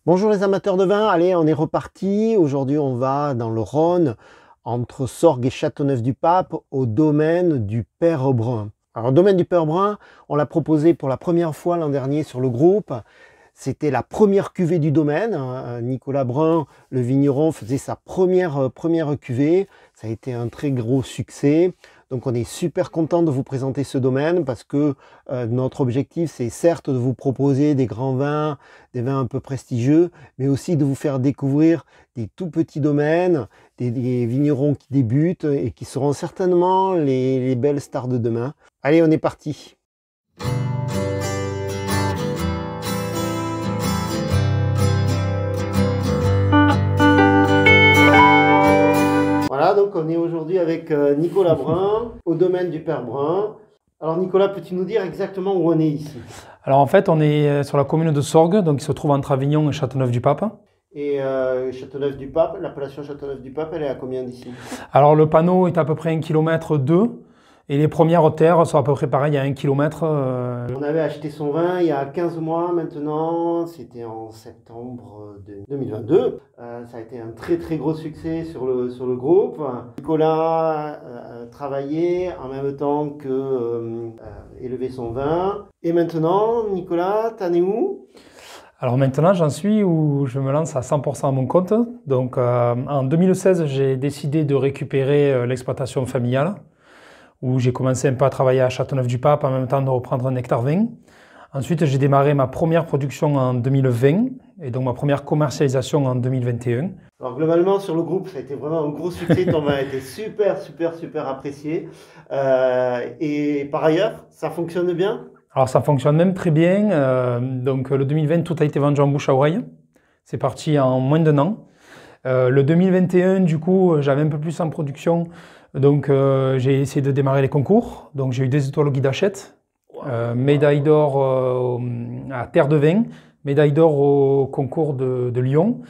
Bonjour les amateurs de vin, allez on est reparti. Aujourd'hui on va dans le Rhône, entre Sorgues et Châteauneuf-du-Pape, au domaine du Père Brun. Alors le domaine du Père Brun, on l'a proposé pour la première fois l'an dernier sur le groupe. C'était la première cuvée du domaine. Nicolas Brun, le vigneron, faisait sa première cuvée. Ça a été un très gros succès. Donc on est super content de vous présenter ce domaine parce que notre objectif c'est certes de vous proposer des grands vins, des vins un peu prestigieux, mais aussi de vous faire découvrir des tout petits domaines, des vignerons qui débutent et qui seront certainement les belles stars de demain. Allez, on est parti! Voilà, donc on est aujourd'hui avec Nicolas Brun, au domaine du Père Brun. Alors Nicolas, peux-tu nous dire exactement où on est ici? Alors en fait, on est sur la commune de Sorgues, donc qui se trouve entre Avignon et Châteauneuf-du-Pape. Et Châteauneuf-du-Pape, l'appellation Châteauneuf-du-Pape, elle est à combien d'ici? Alors le panneau est à peu près 1,2 km et les premières terres sont à peu près pareil à 1 km. On avait acheté son vin il y a 15 mois maintenant, c'était en septembre 2022. Ça a été un très gros succès sur le groupe. Nicolas a travaillé en même temps que élever son vin. Et maintenant, Nicolas, t'en es où? Alors maintenant, j'en suis où je me lance à 100% à mon compte. Donc en 2016, j'ai décidé de récupérer l'exploitation familiale, où j'ai commencé un peu à travailler à Châteauneuf-du-Pape en même temps de reprendre un hectare 20. Ensuite, j'ai démarré ma première production en 2020 et donc ma première commercialisation en 2021. Alors globalement sur le groupe, ça a été vraiment un gros succès, ton vin a été super apprécié. Et par ailleurs, ça fonctionne bien? Alors ça fonctionne même très bien. Donc le 2020, tout a été vendu en bouche à oreille. C'est parti en moins d'1 an. Le 2021, du coup, j'avais un peu plus en production. Donc j'ai essayé de démarrer les concours. Donc j'ai eu des étoiles au guide Hachette, médaille d'or à Terre de Vin, médaille d'or au concours de Lyon.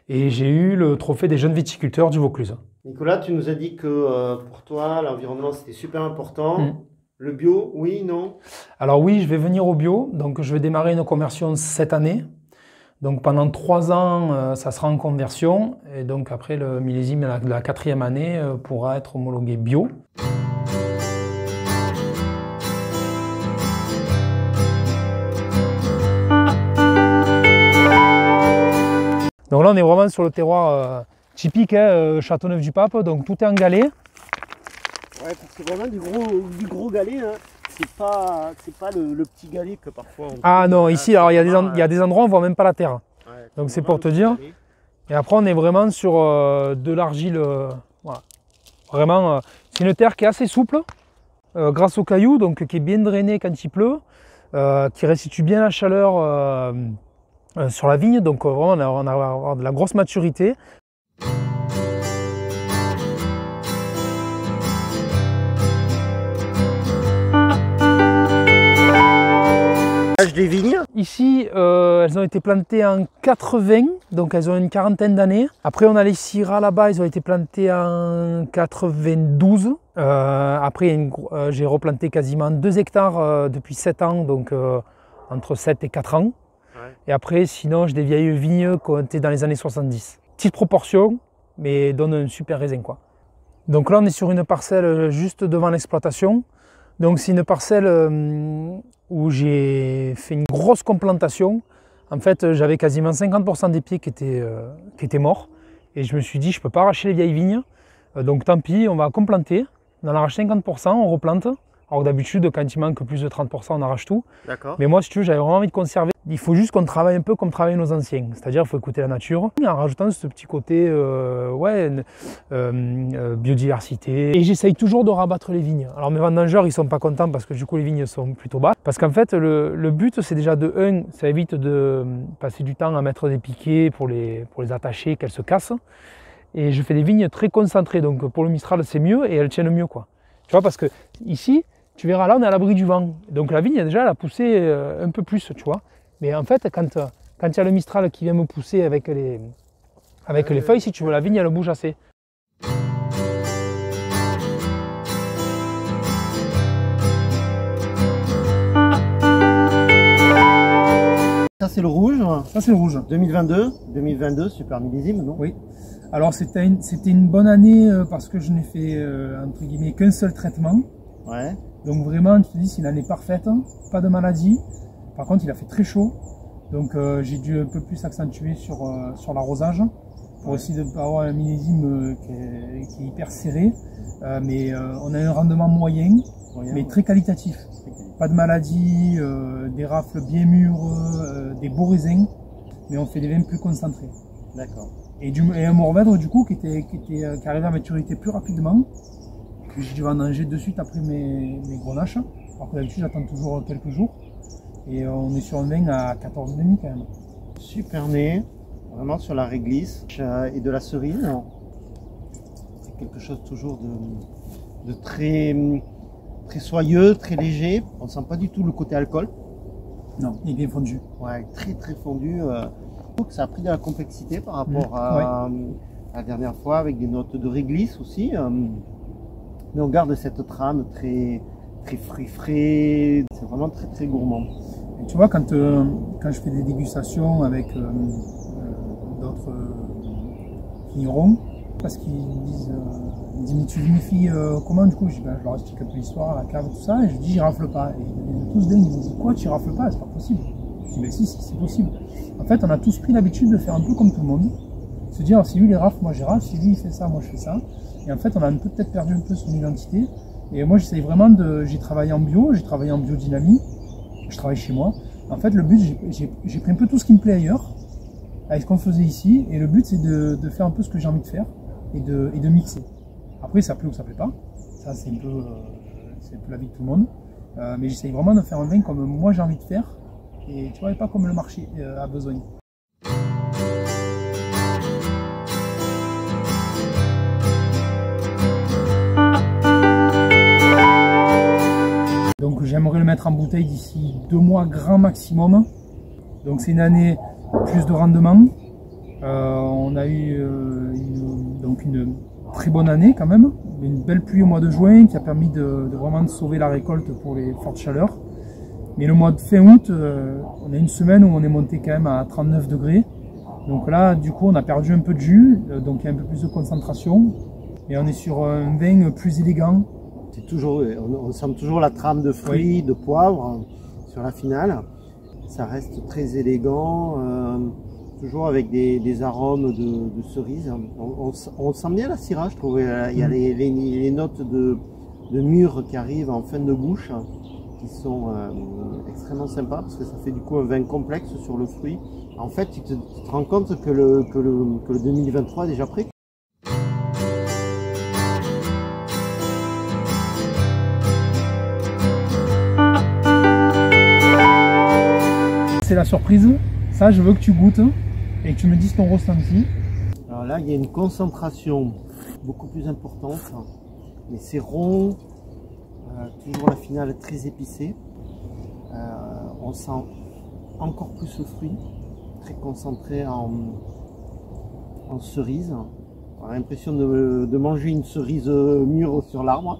Et j'ai eu le trophée des jeunes viticulteurs du Vaucluse. Nicolas, tu nous as dit que pour toi, l'environnement c'était super important. Le bio, oui, non? Alors oui, je vais venir au bio. Donc je vais démarrer une conversion cette année. Donc pendant 3 ans, ça sera en conversion. Et donc après, le millésime de la 4e année pourra être homologué bio. Donc là, on est vraiment sur le terroir typique, Châteauneuf-du-Pape. Donc tout est en galets. Ouais, c'est vraiment du gros galet, hein. C'est pas le petit galet que parfois on... Ah non, ici, alors il y a des endroits où on ne voit même pas la terre. Ouais, donc c'est pour te dire. Et après, on est vraiment sur de l'argile. Voilà. Vraiment, c'est une terre qui est assez souple, grâce aux cailloux, donc qui est bien drainée quand il pleut, qui restitue bien la chaleur sur la vigne. Donc vraiment, on va avoir de la grosse maturité. Des vignes. Ici, elles ont été plantées en 80, donc elles ont une quarantaine d'années. Après, on a les Syrah là-bas, ils ont été plantés en 92. Après, j'ai replanté quasiment 2 hectares depuis 7 ans, donc entre 7 et 4 ans. Ouais. Et après, sinon, j'ai des vieilles vignes qui ont été dans les années 70. Petite proportion, mais donne un super raisin, quoi. Donc là, on est sur une parcelle juste devant l'exploitation. Donc c'est une parcelle où j'ai fait une grosse complantation. En fait, j'avais quasiment 50% des pieds qui étaient morts. Et je me suis dit, je ne peux pas arracher les vieilles vignes. Donc tant pis, on va complanter. On en arrache 50%, on replante. Alors d'habitude, quand il manque plus de 30%, on arrache tout. D'accord. Mais moi, si tu veux, j'avais vraiment envie de conserver. Il faut juste qu'on travaille un peu comme travaillaient nos anciens. C'est-à-dire qu'il faut écouter la nature, en rajoutant ce petit côté biodiversité. Et j'essaye toujours de rabattre les vignes. Alors mes vendangeurs, ils ne sont pas contents parce que du coup, les vignes sont plutôt basses. Parce qu'en fait, le but, c'est déjà de 1, ça évite de passer du temps à mettre des piquets pour les attacher, qu'elles se cassent. Et je fais des vignes très concentrées. Donc pour le Mistral, c'est mieux et elles tiennent mieux, quoi. Tu vois, parce que ici, tu verras, là, on est à l'abri du vent. Donc la vigne, déjà, elle a poussé un peu plus, tu vois. Mais en fait, quand il y a le Mistral qui vient me pousser avec les feuilles, si tu veux, la vigne, elle bouge assez. Ça c'est le rouge. Ça c'est le rouge. 2022, super millésime, non? Oui. Alors c'était une bonne année parce que je n'ai fait entre guillemets qu'un seul traitement. Ouais. Donc vraiment, tu te dis, c'est une année parfaite, pas de maladie. Par contre, il a fait très chaud. Donc j'ai dû un peu plus accentuer sur l'arrosage pour essayer de pas avoir un millésime qui est hyper serré. Mais on a un rendement moyen, mais très qualitatif. Pas de maladie, des rafles bien mûres, des beaux raisins, mais on fait des vins plus concentrés. D'accord. Et un Mourvèdre du coup qui arrivait à maturité plus rapidement, que j'ai dû vendanger de suite après mes grenaches. Alors que d'habitude j'attends toujours quelques jours. Et on est sur un vin à 14,5 quand même. Super nez, vraiment sur la réglisse et de la cerise. C'est quelque chose toujours de très soyeux, très léger. On ne sent pas du tout le côté alcool. Non, il est bien fondu. Ouais, très fondu. Ça a pris de la complexité par rapport à la dernière fois avec des notes de réglisse aussi. Mais on garde cette trame très frais. C'est vraiment très gourmand. Et tu vois, quand je fais des dégustations avec d'autres vignerons, parce qu'ils me disent mais tu vinifies comment du coup? Je leur explique un peu l'histoire, la cave, tout ça, et je dis j'y rafle pas. Et ils sont tous dingues, ils me disent quoi, tu rafles pas? C'est pas possible. Je dis mais si, c'est possible. En fait, on a tous pris l'habitude de faire un peu comme tout le monde, se dire si lui il rafle, moi j'ai rafle, si lui il fait ça, moi je fais ça. Et en fait, on a peut-être perdu un peu son identité. Et moi j'essaye vraiment j'ai travaillé en bio, j'ai travaillé en biodynamie, je travaille chez moi. En fait, le but, j'ai pris un peu tout ce qui me plaît ailleurs, avec ce qu'on faisait ici, et le but c'est de faire un peu ce que j'ai envie de faire et de mixer. Après, ça plaît ou ça plaît pas, ça c'est un peu la vie de tout le monde, mais j'essaye vraiment de faire un vin comme moi j'ai envie de faire, et tu vois, pas comme le marché a besoin. Donc j'aimerais le mettre en bouteille d'ici 2 mois grand maximum. Donc c'est une année plus de rendement. On a eu une très bonne année quand même, une belle pluie au mois de juin qui a permis de vraiment sauver la récolte pour les fortes chaleurs. Mais le mois de fin août, on a une semaine où on est monté quand même à 39 degrés. Donc là, du coup, on a perdu un peu de jus, donc il y a un peu plus de concentration. Et on est sur un vin plus élégant. C'est toujours, on sent toujours la trame de fruits, de poivre sur la finale. Ça reste très élégant, toujours avec des arômes de cerises. On sent bien la syrah, je trouve. Il y a les notes de mûre qui arrivent en fin de bouche, qui sont extrêmement sympas parce que ça fait du coup un vin complexe sur le fruit. En fait, tu te rends compte que le 2023 est déjà prêt. C'est la surprise, ça je veux que tu goûtes et que tu me dises ton ressenti. Alors là il y a une concentration beaucoup plus importante, mais c'est rond, toujours la finale très épicée, on sent encore plus le fruit, très concentré en cerise. On a l'impression de manger une cerise mûre sur l'arbre,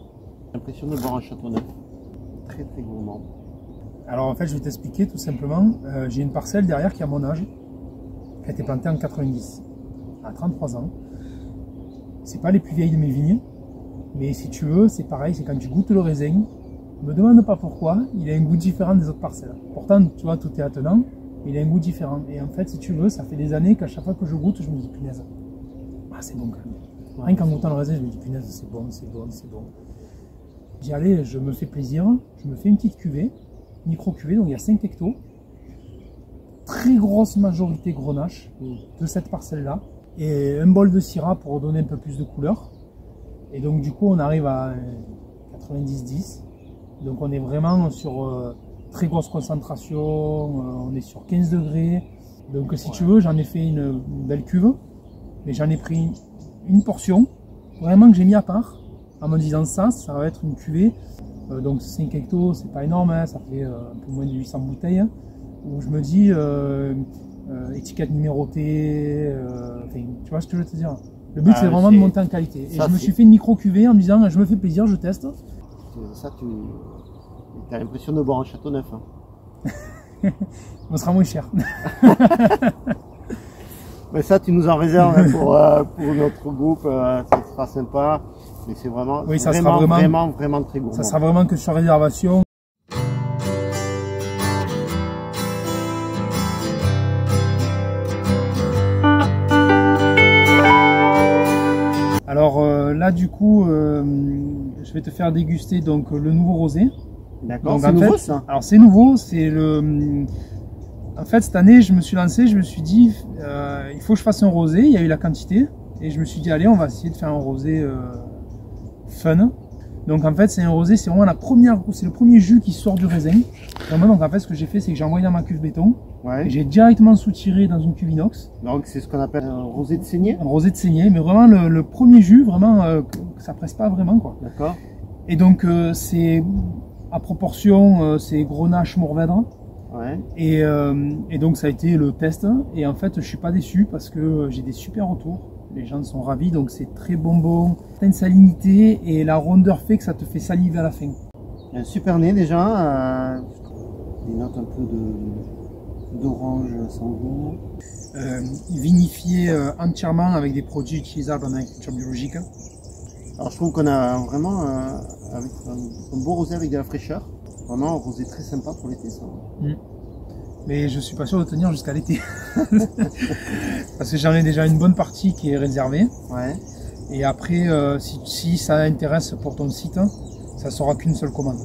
l'impression de boire un Châteauneuf, très gourmand. Alors en fait je vais t'expliquer tout simplement, j'ai une parcelle derrière qui a mon âge, qui a été plantée en 90, à 33 ans. C'est pas les plus vieilles de mes vignes, mais si tu veux c'est pareil, c'est quand tu goûtes le raisin, me demande pas pourquoi, il a un goût différent des autres parcelles. Pourtant tu vois tout est attenant, mais il a un goût différent. Et en fait si tu veux, ça fait des années qu'à chaque fois que je goûte, je me dis punaise, ah c'est bon quand même. Rien qu'en goûtant le raisin, je me dis punaise c'est bon. J'y allais, je me fais plaisir, je me fais une petite cuvée, micro-cuvée, donc il y a 5 hectos, très grosse majorité grenache de cette parcelle-là, et un bol de syrah pour donner un peu plus de couleur. Et donc du coup on arrive à 90-10, donc on est vraiment sur très grosse concentration, on est sur 15 degrés, donc si tu veux j'en ai fait une belle cuve, mais j'en ai pris une portion, vraiment que j'ai mis à part, en me disant ça va être une cuvée. Donc 5 hectos, c'est pas énorme, hein, ça fait un peu moins de 800 bouteilles, où je me dis étiquette numérotée, tu vois ce que je veux te dire. Le but c'est vraiment de monter en qualité. Et je me suis fait une micro cuvée en me disant je me fais plaisir, je teste. Ça, tu as l'impression de boire un Châteauneuf. Hein. On sera moins cher. Mais ça, tu nous en réserves hein, pour notre groupe, ça sera sympa. Mais c'est vraiment, oui, ça sera vraiment très gourmand. Ça sera vraiment que sur réservation. Alors là, du coup, je vais te faire déguster donc le nouveau rosé. D'accord, c'est nouveau ça? Alors c'est nouveau, c'est le... En fait, cette année, je me suis lancé, je me suis dit, il faut que je fasse un rosé, il y a eu la quantité, et je me suis dit, allez, on va essayer de faire un rosé fun. Donc en fait, c'est un rosé, c'est vraiment c'est le premier jus qui sort du raisin. Vraiment, donc en fait, ce que j'ai fait, c'est que j'ai envoyé dans ma cuve béton, ouais. Et j'ai directement soutiré dans une cuve inox. Donc c'est ce qu'on appelle un rosé de saignée? Un rosé de saignée, mais vraiment le premier jus, vraiment, que ça presse pas vraiment, quoi. D'accord. Et donc c'est à proportion, c'est Grenache Mourvèdre. Ouais. Et donc ça a été le test, et en fait je suis pas déçu parce que j'ai des super retours, les gens sont ravis, donc c'est très bonbon, t'as une salinité et la rondeur fait que ça te fait saliver à la fin. Il y a un super nez déjà, des notes un peu d'orange sans goût. Vinifié entièrement avec des produits utilisables en agriculture biologique. Alors je trouve qu'on a vraiment avec un beau rosé avec de la fraîcheur. Vraiment un rosé très sympa pour l'été, ça. Mais je suis pas sûr de tenir jusqu'à l'été. Parce que j'en ai déjà une bonne partie qui est réservée. Ouais. Et après, si ça intéresse pour ton site, ça sera qu'une seule commande.